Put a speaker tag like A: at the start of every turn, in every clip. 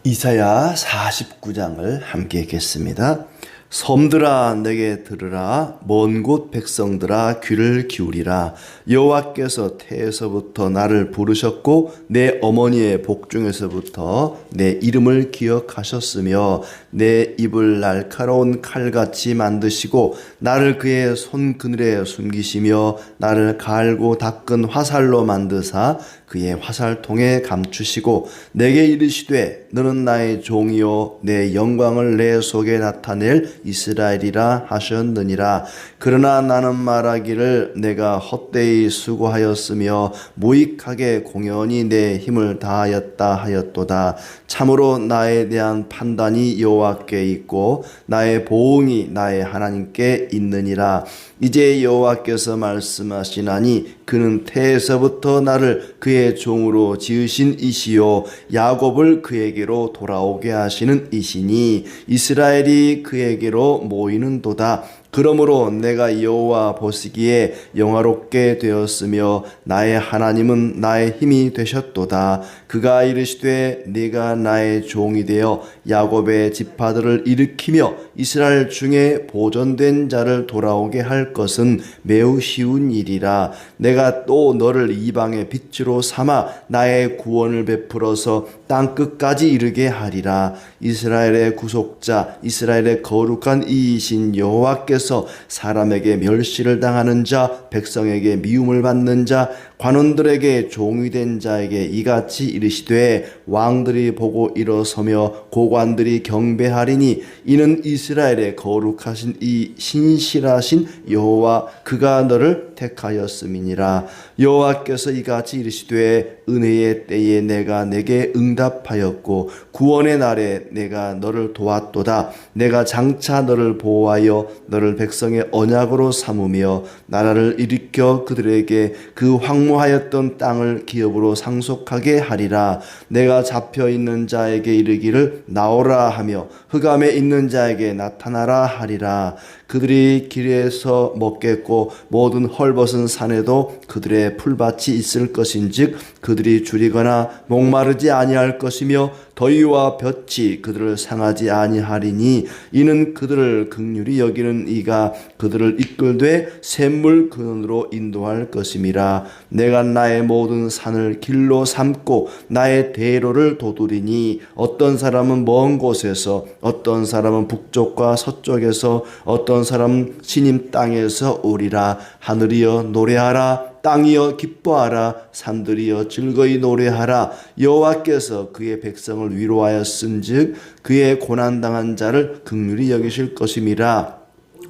A: 이사야 49장을 함께 읽겠습니다. 섬들아 내게 들으라. 먼 곳 백성들아 귀를 기울이라. 여호와께서 태에서부터 나를 부르셨고 내 어머니의 복중에서부터 내 이름을 기억하셨으며 내 입을 날카로운 칼같이 만드시고 나를 그의 손그늘에 숨기시며 나를 갈고 닦은 화살로 만드사 그의 화살통에 감추시고 내게 이르시되 너는 나의 종이요 내 영광을 내 속에 나타낼 이스라엘이라 하셨느니라. 그러나 나는 말하기를 내가 헛되이 수고하였으며 무익하게 공연히 내 힘을 다하였다 하였도다. 참으로 나에 대한 판단이 여호와께 있고 나의 보응이 나의 하나님께 있느니라. 이제 여호와께서 말씀하시나니 그는 태에서부터 나를 그의 종으로 지으신 이시요 야곱을 그에게로 돌아오게 하시는 이시니 이스라엘이 그에게로 모이는도다. 그러므로 내가 여호와 보시기에 영화롭게 되었으며 나의 하나님은 나의 힘이 되셨도다. 그가 이르시되 네가 나의 종이 되어 야곱의 지파들을 일으키며 이스라엘 중에 보존된 자를 돌아오게 할 것은 매우 쉬운 일이라. 내가 또 너를 이방의 빛으로 삼아 나의 구원을 베풀어서 땅끝까지 이르게 하리라. 이스라엘의 구속자 이스라엘의 거룩한 이이신 여호와께서 사람에게 멸시를 당하는 자 백성에게 미움을 받는 자 관원들에게 종이 된 자에게 이같이 이르시되 왕들이 보고 일어서며 고관들이 경배하리니 이는 이스라엘의 거룩하신 이 신실하신 여호와 그가 너를 택하였음이니라. 여호와께서 이같이 이르시되 은혜의 때에 내가 내게 응답하였고 구원의 날에 내가 너를 도왔도다. 내가 장차 너를 보호하여 너를 백성의 언약으로 삼으며 나라를 일으켜 그들에게 그 황무하였던 땅을 기업으로 상속하게 하리라. 내가 잡혀있는 자에게 이르기를 나오라 하며 흑암에 있는 자에게 나타나라 하리라. 그들이 길에서 먹겠고 모든 헐벗은 산에도 그들의 풀밭이 있을 것인즉 그들이 줄이거나 목마르지 아니할 것이며 더위와 볕이 그들을 상하지 아니하리니 이는 그들을 긍휼히 여기는 이가 그들을 이끌되 샘물 근원으로 인도할 것임이라. 내가 나의 모든 산을 길로 삼고 나의 대로를 도두리니 어떤 사람은 먼 곳에서 어떤 사람은 북쪽과 서쪽에서 어떤 사람은 시님 땅에서 오리라. 하늘이여 노래하라. 땅이여 기뻐하라. 산들이여 즐거이 노래하라. 여호와께서 그의 백성을 위로하였은즉 그의 고난당한 자를 긍휼히 여기실 것임이라.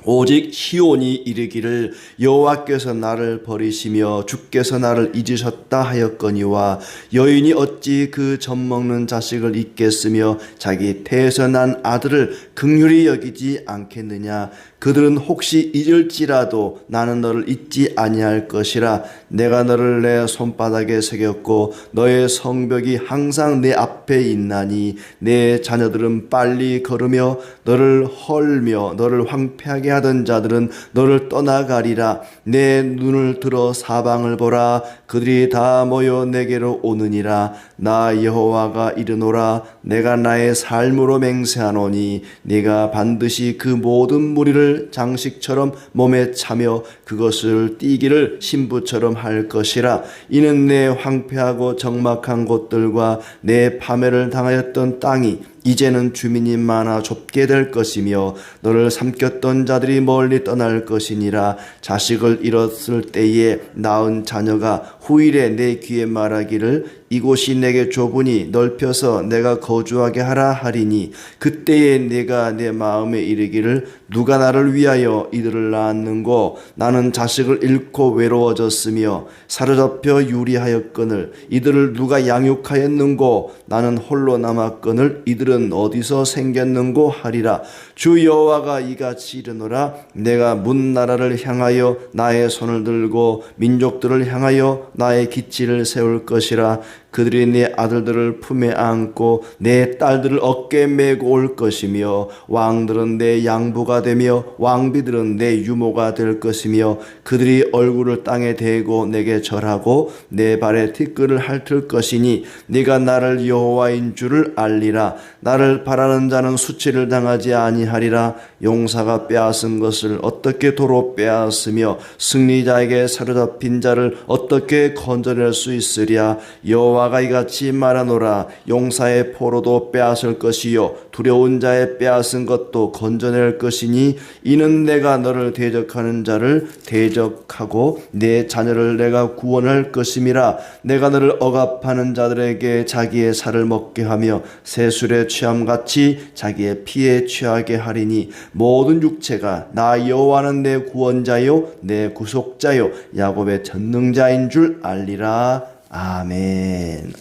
A: 오직 시온이 이르기를 여호와께서 나를 버리시며 주께서 나를 잊으셨다 하였거니와 여인이 어찌 그 젖먹는 자식을 잊겠으며 자기 태에서 난 아들을 긍휼히 여기지 않겠느냐. 그들은 혹시 잊을지라도 나는 너를 잊지 아니할 것이라. 내가 너를 내 손바닥에 새겼고 너의 성벽이 항상 내 앞에 있나니 내 자녀들은 빨리 걸으며 너를 헐며 너를 황폐하게 하던 자들은 너를 떠나가리라. 내 눈을 들어 사방을 보라. 그들이 다 모여 내게로 오느니라. 나 여호와가 이르노라. 내가 나의 삶으로 맹세하노니 네가 반드시 그 모든 무리를 장식처럼 몸에 차며 그것을 띠기를 신부처럼 할 것이라. 이는 내 황폐하고 적막한 곳들과 내 파멸을 당하였던 땅이 이제는 주민이 많아 좁게 될 것이며 너를 삼켰던 자들이 멀리 떠날 것이니라. 자식을 잃었을 때에 낳은 자녀가 후일에 내 귀에 말하기를 이곳이 내게 좁으니 넓혀서 내가 거주하게 하라 하리니 그때에 내가 내 마음에 이르기를 누가 나를 위하여 이들을 낳았는고. 나는 자식을 잃고 외로워졌으며 사로잡혀 유리하였거늘 이들을 누가 양육하였는고. 나는 홀로 남았거늘 이들은 어디서 생겼는고 하리라. 주 여호와가 이같이 이르노라. 내가 문 나라를 향하여 나의 손을 들고 민족들을 향하여 나의 기치를 세울 것이라. 그들이 내 아들들을 품에 안고 내 딸들을 어깨에 메고 올 것이며 왕들은 내 양부가 되며 왕비들은 내 유모가 될 것이며 그들이 얼굴을 땅에 대고 내게 절하고 내 발에 티끌을 핥을 것이니 네가 나를 여호와인 줄을 알리라. 나를 바라는 자는 수치를 당하지 아니하리라. 용사가 빼앗은 것을 어떻게 도로 빼앗으며 승리자에게 사로잡힌 자를 어떻게 건져낼 수 있으랴. 여호와가 이같이 말하노라. 용사의 포로도 빼앗을 것이요 두려운 자의 빼앗은 것도 건져낼 것이니 이는 내가 너를 대적하는 자를 대적하고 내 자녀를 내가 구원할 것임이라. 내가 너를 억압하는 자들에게 자기의 살을 먹게 하며 새술에 취함같이 자기의 피에 취하게 하리니 모든 육체가 나 여호와는 내 구원자요 내 구속자요 야곱의 전능자인 줄 알리라. 아멘.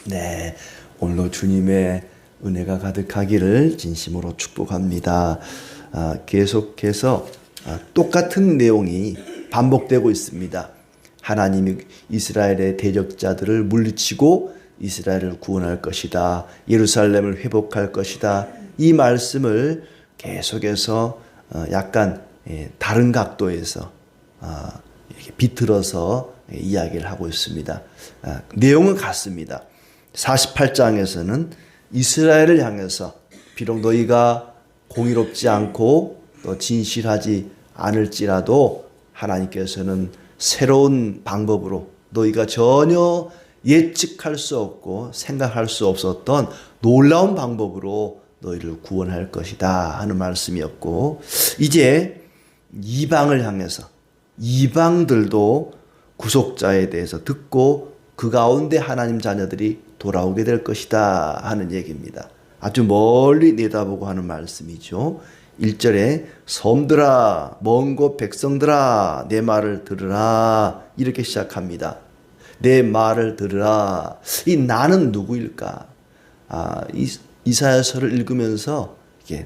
A: 네, 오늘도 주님의 은혜가 가득하기를 진심으로 축복합니다. 계속해서 똑같은 내용이 반복되고 있습니다. 하나님이 이스라엘의 대적자들을 물리치고 이스라엘을 구원할 것이다. 예루살렘을 회복할 것이다. 이 말씀을 계속해서 약간 다른 각도에서 이렇게 비틀어서 이야기를 하고 있습니다. 내용은 같습니다. 48장에서는 이스라엘을 향해서 비록 너희가 공의롭지 않고 또 진실하지 않을지라도 하나님께서는 새로운 방법으로 너희가 전혀 예측할 수 없고 생각할 수 없었던 놀라운 방법으로 너희를 구원할 것이다 하는 말씀이었고, 이제 이방을 향해서 이방들도 구속자에 대해서 듣고 그 가운데 하나님 자녀들이 돌아오게 될 것이다 하는 얘기입니다. 아주 멀리 내다보고 하는 말씀이죠. 1절에 섬들아 먼 곳 백성들아 내 말을 들으라 이렇게 시작합니다. 내 말을 들으라. 이 나는 누구일까? 이사야서를 읽으면서 이게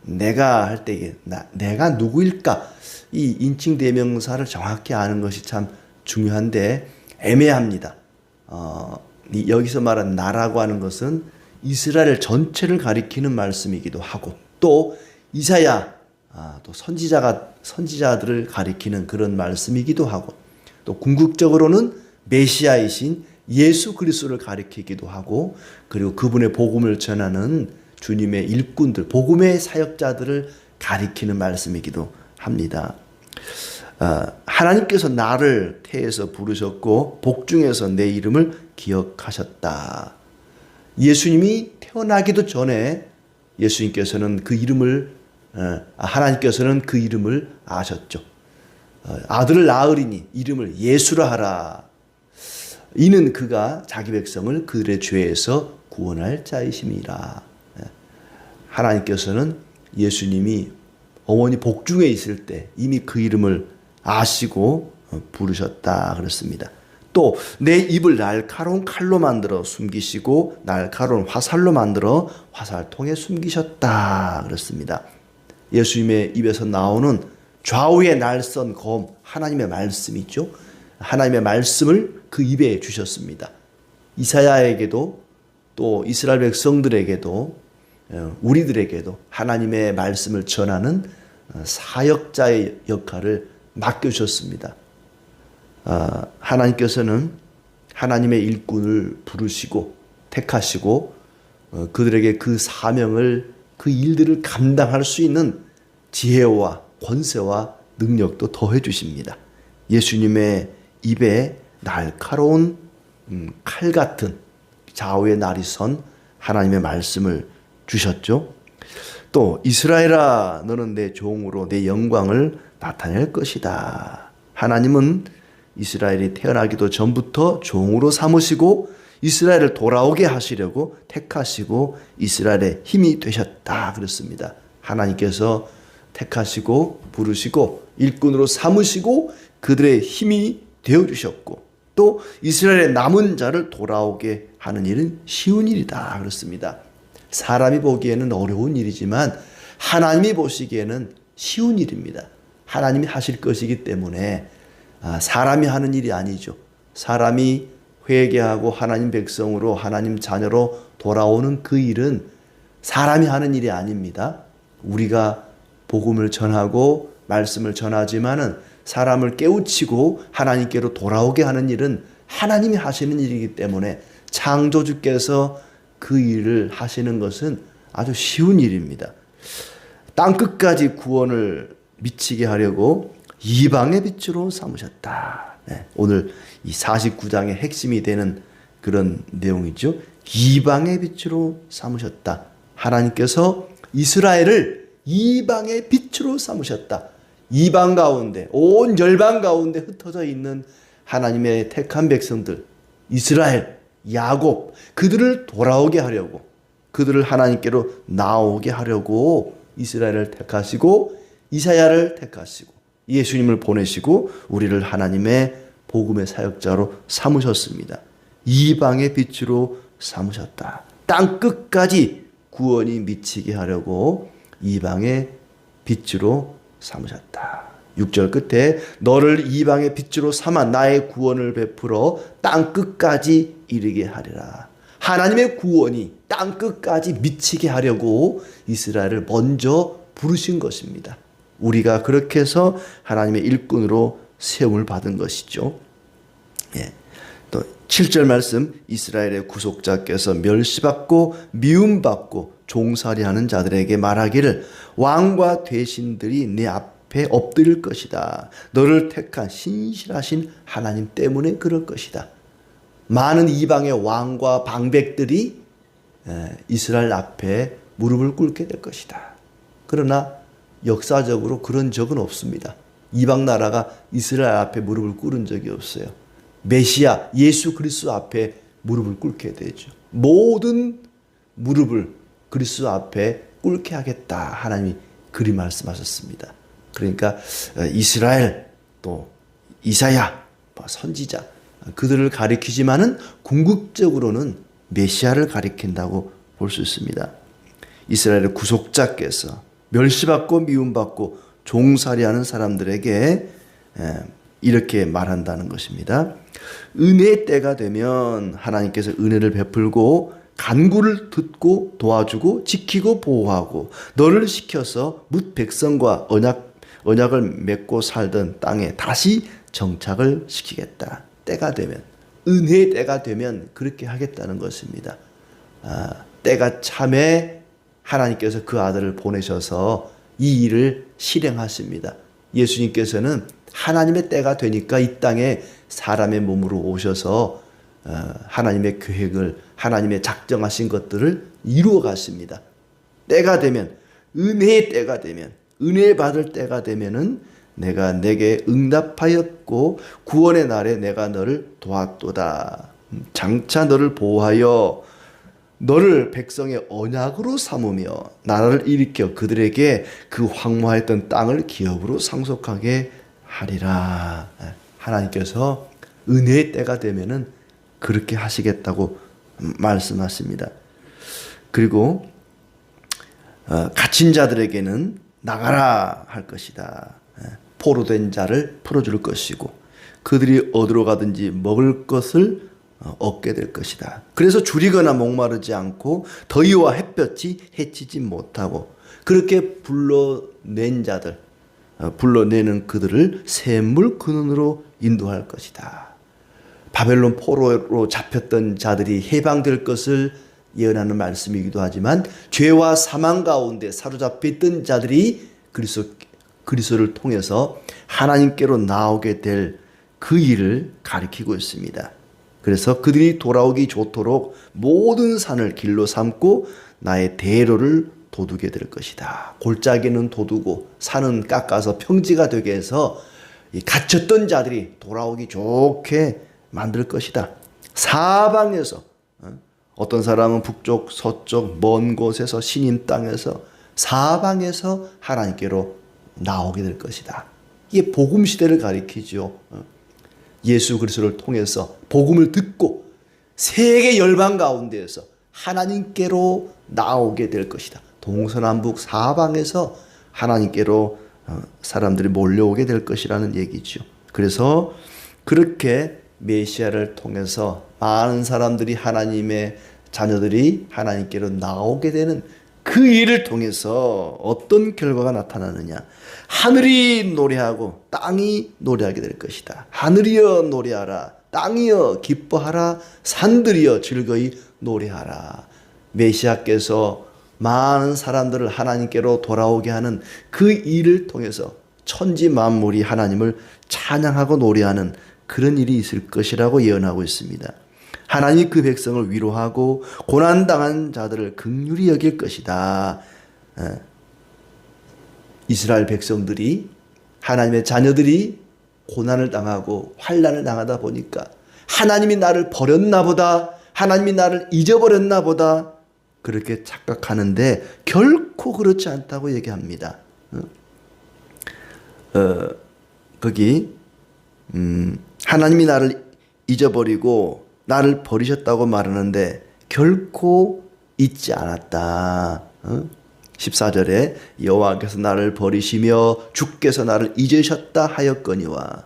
A: 내가 할 때 이게 내가 누구일까? 이 인칭 대명사를 정확히 아는 것이 참 중요한데 애매합니다. 여기서 말한 나라고 하는 것은 이스라엘 전체를 가리키는 말씀이기도 하고 또 이사야 또 선지자들을 가리키는 그런 말씀이기도 하고 또 궁극적으로는 메시아이신 예수 그리스도를 가리키기도 하고 그리고 그분의 복음을 전하는 주님의 일꾼들, 복음의 사역자들을 가리키는 말씀이기도 합니다. 하나님께서 나를 태에서 부르셨고 복중에서 내 이름을 기억하셨다. 예수님이 태어나기도 전에 예수님께서는 그 이름을 하나님께서는 그 이름을 아셨죠. 아들을 낳으리니 이름을 예수라 하라. 이는 그가 자기 백성을 그들의 죄에서 구원할 자이심이라. 하나님께서는 예수님이 어머니 복중에 있을 때 이미 그 이름을 아시고 부르셨다 그랬습니다. 또 내 입을 날카로운 칼로 만들어 숨기시고 날카로운 화살로 만들어 화살통에 숨기셨다 그랬습니다. 예수님의 입에서 나오는 좌우의 날선 검, 하나님의 말씀이죠. 하나님의 말씀을 그 입에 주셨습니다. 이사야에게도 또 이스라엘 백성들에게도 우리들에게도 하나님의 말씀을 전하는 사역자의 역할을 맡겨주셨습니다. 하나님께서는 하나님의 일꾼을 부르시고 택하시고 그들에게 그 사명을 그 일들을 감당할 수 있는 지혜와 권세와 능력도 더해 주십니다. 예수님의 입에 날카로운 칼 같은 좌우의 날이 선 하나님의 말씀을 주셨죠. 또 이스라엘아 너는 내 종으로 내 영광을 나타낼 것이다. 하나님은 이스라엘이 태어나기도 전부터 종으로 삼으시고 이스라엘을 돌아오게 하시려고 택하시고 이스라엘의 힘이 되셨다 그랬습니다. 하나님께서 택하시고 부르시고 일꾼으로 삼으시고 그들의 힘이 되어주셨고 또 이스라엘의 남은 자를 돌아오게 하는 일은 쉬운 일이다 그렇습니다. 사람이 보기에는 어려운 일이지만 하나님이 보시기에는 쉬운 일입니다. 하나님이 하실 것이기 때문에 사람이 하는 일이 아니죠. 사람이 회개하고 하나님 백성으로 하나님 자녀로 돌아오는 그 일은 사람이 하는 일이 아닙니다. 우리가 복음을 전하고 말씀을 전하지만은 사람을 깨우치고 하나님께로 돌아오게 하는 일은 하나님이 하시는 일이기 때문에 창조주께서 그 일을 하시는 것은 아주 쉬운 일입니다. 땅끝까지 구원을 미치게 하려고 이방의 빛으로 삼으셨다. 오늘 이 49장의 핵심이 되는 그런 내용이죠. 이방의 빛으로 삼으셨다. 하나님께서 이스라엘을 이방의 빛으로 삼으셨다. 이방 가운데, 온 열방 가운데 흩어져 있는 하나님의 택한 백성들, 이스라엘, 야곱, 그들을 돌아오게 하려고, 그들을 하나님께로 나오게 하려고 이스라엘을 택하시고 이사야를 택하시고 예수님을 보내시고 우리를 하나님의 복음의 사역자로 삼으셨습니다. 이방의 빛으로 삼으셨다. 땅 끝까지 구원이 미치게 하려고 이방의 빛으로 삼으셨다. 6절 끝에 너를 이방의 빛으로 삼아 나의 구원을 베풀어 땅 끝까지 이르게 하리라. 하나님의 구원이 땅 끝까지 미치게 하려고 이스라엘을 먼저 부르신 것입니다. 우리가 그렇게 해서 하나님의 일꾼으로 세움을 받은 것이죠. 또 7절 말씀, 이스라엘의 구속자께서 멸시받고 미움받고 종살이하는 자들에게 말하기를 왕과 대신들이 내 앞에 엎드릴 것이다. 너를 택한 신실하신 하나님 때문에 그럴 것이다. 많은 이방의 왕과 방백들이 이스라엘 앞에 무릎을 꿇게 될 것이다. 그러나 역사적으로 그런 적은 없습니다. 이방 나라가 이스라엘 앞에 무릎을 꿇은 적이 없어요. 메시아 예수 그리스도 앞에 무릎을 꿇게 되죠. 모든 무릎을 그리스도 앞에 꿇게 하겠다. 하나님이 그리 말씀하셨습니다. 그러니까 이스라엘 또 이사야 선지자 그들을 가리키지만은 궁극적으로는 메시아를 가리킨다고 볼 수 있습니다. 이스라엘의 구속자께서 멸시받고 미움받고 종살이하는 사람들에게 이렇게 말한다는 것입니다. 은혜의 때가 되면 하나님께서 은혜를 베풀고 간구를 듣고 도와주고 지키고 보호하고 너를 시켜서 뭇 백성과 언약을 맺고 살던 땅에 다시 정착을 시키겠다. 때가 되면, 은혜의 때가 되면 그렇게 하겠다는 것입니다. 때가 참에 하나님께서 그 아들을 보내셔서 이 일을 실행하십니다. 예수님께서는 하나님의 때가 되니까 이 땅에 사람의 몸으로 오셔서 하나님의 계획을, 하나님의 작정하신 것들을 이루어 가십니다. 때가 되면, 은혜의 때가 되면, 은혜 받을 때가 되면은 내가 내게 응답하였고 구원의 날에 내가 너를 도왔도다. 장차 너를 보호하여 너를 백성의 언약으로 삼으며 나라를 일으켜 그들에게 그 황무하였던 땅을 기업으로 상속하게 하리라. 하나님께서 은혜의 때가 되면은 그렇게 하시겠다고 말씀하십니다. 그리고 갇힌 자들에게는 나가라 할 것이다. 포로된 자를 풀어줄 것이고 그들이 어디로 가든지 먹을 것을 얻게 될 것이다. 그래서 줄이거나 목마르지 않고 더위와 햇볕이 해치지 못하고 그렇게 불러낸 자들, 불러내는 그들을 샘물 근원으로 인도할 것이다. 바벨론 포로로 잡혔던 자들이 해방될 것을 예언하는 말씀이기도 하지만 죄와 사망 가운데 사로잡혀 있던 자들이 그리스도를 통해서 하나님께로 나오게 될 그 일을 가리키고 있습니다. 그래서 그들이 돌아오기 좋도록 모든 산을 길로 삼고 나의 대로를 도두게 될 것이다. 골짜기는 도두고 산은 깎아서 평지가 되게 해서 갇혔던 자들이 돌아오기 좋게 만들 것이다. 사방에서, 어떤 사람은 북쪽, 서쪽, 먼 곳에서, 신임 땅에서, 사방에서 하나님께로 나오게 될 것이다. 이게 복음 시대를 가리키죠. 예수 그리스도를 통해서 복음을 듣고 세계 열방 가운데에서 하나님께로 나오게 될 것이다. 동서남북 사방에서 하나님께로 사람들이 몰려오게 될 것이라는 얘기죠. 그래서 그렇게 메시아를 통해서 많은 사람들이 하나님의 자녀들이 하나님께로 나오게 되는 그 일을 통해서 어떤 결과가 나타나느냐. 하늘이 노래하고 땅이 노래하게 될 것이다. 하늘이여 노래하라. 땅이여 기뻐하라. 산들이여 즐거이 노래하라. 메시아께서 많은 사람들을 하나님께로 돌아오게 하는 그 일을 통해서 천지 만물이 하나님을 찬양하고 노래하는 그런 일이 있을 것이라고 예언하고 있습니다. 하나님이 그 백성을 위로하고 고난당한 자들을 긍휼히 여길 것이다. 이스라엘 백성들이, 하나님의 자녀들이 고난을 당하고 환난을 당하다 보니까 하나님이 나를 버렸나 보다, 하나님이 나를 잊어버렸나 보다 그렇게 착각하는데 결코 그렇지 않다고 얘기합니다. 거기 하나님이 나를 잊어버리고 나를 버리셨다고 말하는데 결코 잊지 않았다. 14절에 여호와께서 나를 버리시며 주께서 나를 잊으셨다 하였거니와.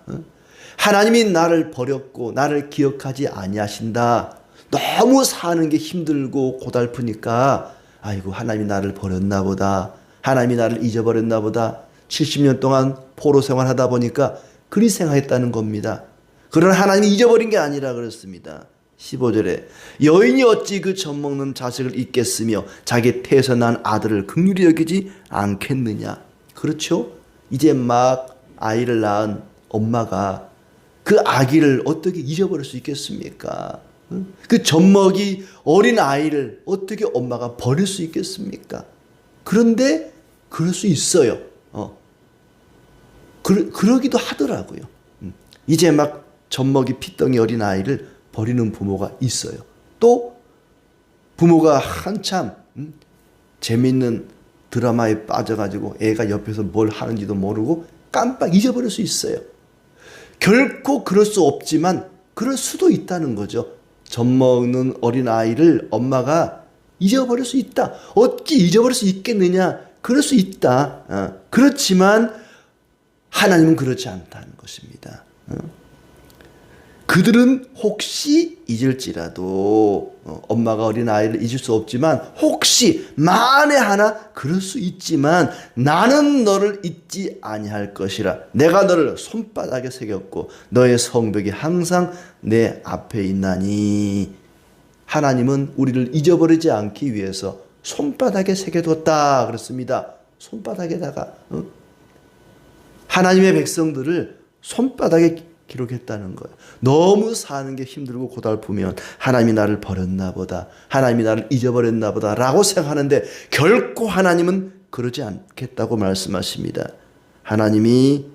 A: 하나님이 나를 버렸고 나를 기억하지 아니하신다. 너무 사는 게 힘들고 고달프니까 아이고 하나님이 나를 버렸나 보다, 하나님이 나를 잊어버렸나 보다. 70년 동안 포로 생활하다 보니까 그리 생각했다는 겁니다. 그러나 하나님이 잊어버린 게 아니라 그렇습니다. 15절에 여인이 어찌 그 젖먹는 자식을 잊겠으며 자기 태에서 난 아들을 긍휼히 여기지 않겠느냐. 그렇죠? 이제 막 아이를 낳은 엄마가 그 아기를 어떻게 잊어버릴 수 있겠습니까? 그 젖먹이 어린 아이를 어떻게 엄마가 버릴 수 있겠습니까? 그런데 그럴 수 있어요. 그러기도 하더라고요. 이제 막 젖먹이 피덩이 어린 아이를 버리는 부모가 있어요. 또 부모가 한참 재밌는 드라마에 빠져가지고 애가 옆에서 뭘 하는지도 모르고 깜빡 잊어버릴 수 있어요. 결코 그럴 수 없지만 그럴 수도 있다는 거죠. 젖먹는 어린 아이를 엄마가 잊어버릴 수 있다. 어찌 잊어버릴 수 있겠느냐. 그럴 수 있다. 그렇지만 하나님은 그렇지 않다는 것입니다. 그들은 혹시 잊을지라도 엄마가 어린 아이를 잊을 수 없지만 혹시 만에 하나 그럴 수 있지만 나는 너를 잊지 아니할 것이라. 내가 너를 손바닥에 새겼고 너의 성벽이 항상 내 앞에 있나니. 하나님은 우리를 잊어버리지 않기 위해서 손바닥에 새겨뒀다 그렇습니다. 손바닥에다가 하나님의 백성들을 손바닥에 기록했다는 거예요. 너무 사는 게 힘들고 고달프면 하나님이 나를 버렸나 보다, 하나님이 나를 잊어버렸나 보다 라고 생각하는데 결코 하나님은 그러지 않겠다고 말씀하십니다. 하나님이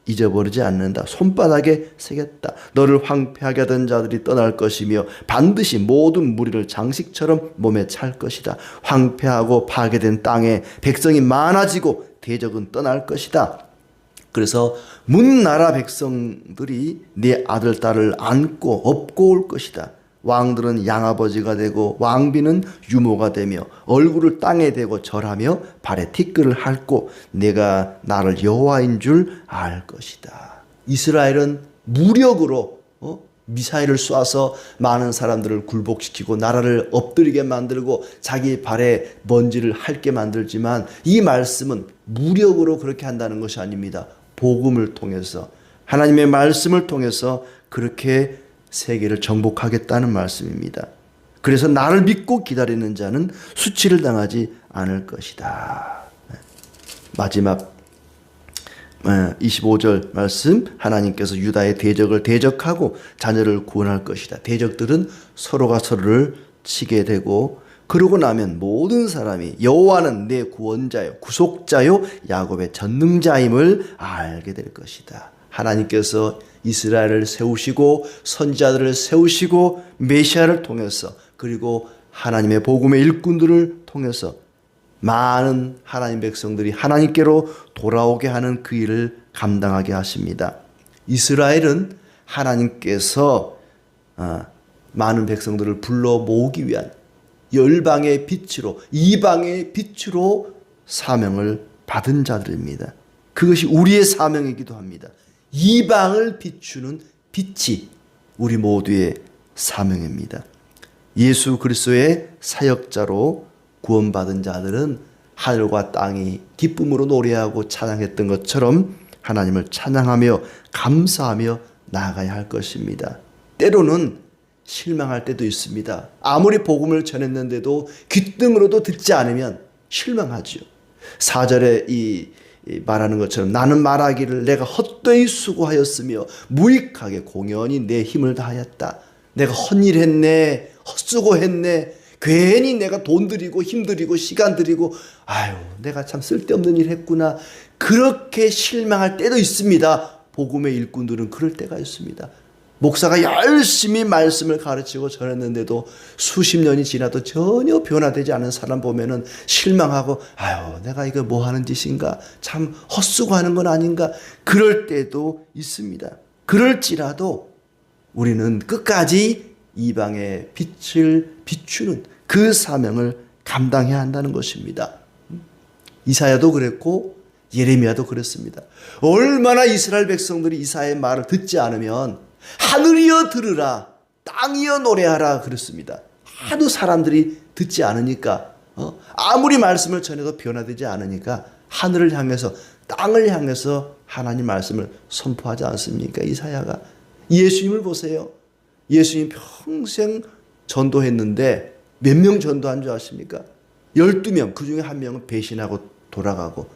A: 잊어버리지 않는다. 손바닥에 새겼다. 너를 황폐하게 하던 자들이 떠날 것이며 반드시 모든 무리를 장식처럼 몸에 찰 것이다. 황폐하고 파괴된 땅에 백성이 많아지고 대적은 떠날 것이다. 그래서 문나라 백성들이 네 아들 딸을 안고 업고 올 것이다. 왕들은 양아버지가 되고 왕비는 유모가 되며 얼굴을 땅에 대고 절하며 발에 티끌을 핥고 내가 나를 여호와인 줄 알 것이다. 이스라엘은 무력으로 미사일을 쏴서 많은 사람들을 굴복시키고 나라를 엎드리게 만들고 자기 발에 먼지를 핥게 만들지만 이 말씀은 무력으로 그렇게 한다는 것이 아닙니다. 복음을 통해서 하나님의 말씀을 통해서 그렇게 세계를 정복하겠다는 말씀입니다. 그래서 나를 믿고 기다리는 자는 수치를 당하지 않을 것이다. 마지막 25절 말씀, 하나님께서 유다의 대적을 대적하고 자녀를 구원할 것이다. 대적들은 서로가 서로를 치게 되고 그러고 나면 모든 사람이 여호와는 내 구원자요 구속자요 야곱의 전능자임을 알게 될 것이다. 하나님께서 이스라엘을 세우시고 선지자들을 세우시고 메시아를 통해서 그리고 하나님의 복음의 일꾼들을 통해서 많은 하나님 백성들이 하나님께로 돌아오게 하는 그 일을 감당하게 하십니다. 이스라엘은 하나님께서 많은 백성들을 불러 모으기 위한 열방의 빛으로, 이방의 빛으로 사명을 받은 자들입니다. 그것이 우리의 사명이기도 합니다. 이방을 비추는 빛이 우리 모두의 사명입니다. 예수 그리스도의 사역자로 구원받은 자들은 하늘과 땅이 기쁨으로 노래하고 찬양했던 것처럼 하나님을 찬양하며 감사하며 나아가야 할 것입니다. 때로는 실망할 때도 있습니다. 아무리 복음을 전했는데도 귓등으로도 듣지 않으면 실망하죠. 4절에 이 말하는 것처럼 나는 말하기를 내가 헛되이 수고하였으며 무익하게 공연히 내 힘을 다하였다. 내가 헛일했네, 헛수고했네, 괜히 내가 돈 들이고 힘 들이고 시간 들이고 아유 내가 참 쓸데없는 일 했구나. 그렇게 실망할 때도 있습니다. 복음의 일꾼들은 그럴 때가 있습니다. 목사가 열심히 말씀을 가르치고 전했는데도 수십 년이 지나도 전혀 변화되지 않은 사람 보면은 실망하고 아유 내가 이거 뭐 하는 짓인가, 참 헛수고하는 건 아닌가, 그럴 때도 있습니다. 그럴지라도 우리는 끝까지 이방의 빛을 비추는 그 사명을 감당해야 한다는 것입니다. 이사야도 그랬고 예레미야도 그랬습니다. 얼마나 이스라엘 백성들이 이사야의 말을 듣지 않으면 하늘이여 들으라, 땅이여 노래하라 그랬습니다. 하도 사람들이 듣지 않으니까 아무리 말씀을 전해도 변화되지 않으니까 하늘을 향해서 땅을 향해서 하나님 말씀을 선포하지 않습니까? 이사야가. 예수님을 보세요. 예수님 평생 전도했는데 몇 명 전도한 줄 아십니까? 12명. 그 중에 한 명은 배신하고 돌아가고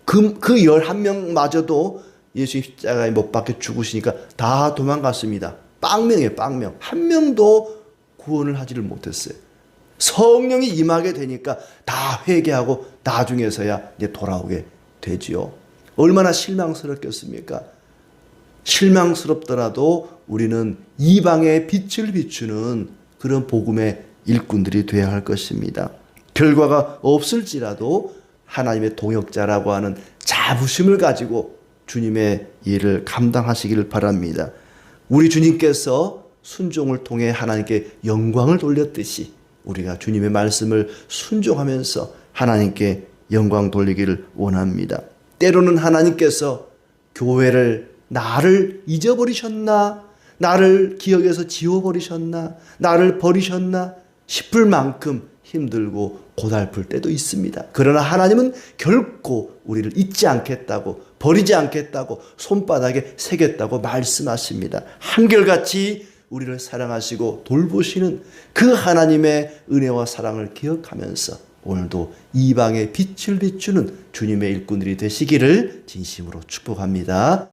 A: 그 11명마저도 예수님 십자가에 못 박혀 죽으시니까 다 도망갔습니다. 빵명이에요. 빵명. 한 명도 구원을 하지를 못했어요. 성령이 임하게 되니까 다 회개하고 나중에서야 이제 돌아오게 되지요. 얼마나 실망스럽겠습니까? 실망스럽더라도 우리는 이방의 빛을 비추는 그런 복음의 일꾼들이 되어야 할 것입니다. 결과가 없을지라도 하나님의 동역자라고 하는 자부심을 가지고 주님의 일을 감당하시기를 바랍니다. 우리 주님께서 순종을 통해 하나님께 영광을 돌렸듯이 우리가 주님의 말씀을 순종하면서 하나님께 영광 돌리기를 원합니다. 때로는 하나님께서 교회를 나를 잊어버리셨나? 나를 기억에서 지워버리셨나? 나를 버리셨나? 싶을 만큼 힘들고 고달플 때도 있습니다. 그러나 하나님은 결코 우리를 잊지 않겠다고, 버리지 않겠다고, 손바닥에 새겼다고 말씀하십니다. 한결같이 우리를 사랑하시고 돌보시는 그 하나님의 은혜와 사랑을 기억하면서 오늘도 이방의 빛을 비추는 주님의 일꾼들이 되시기를 진심으로 축복합니다.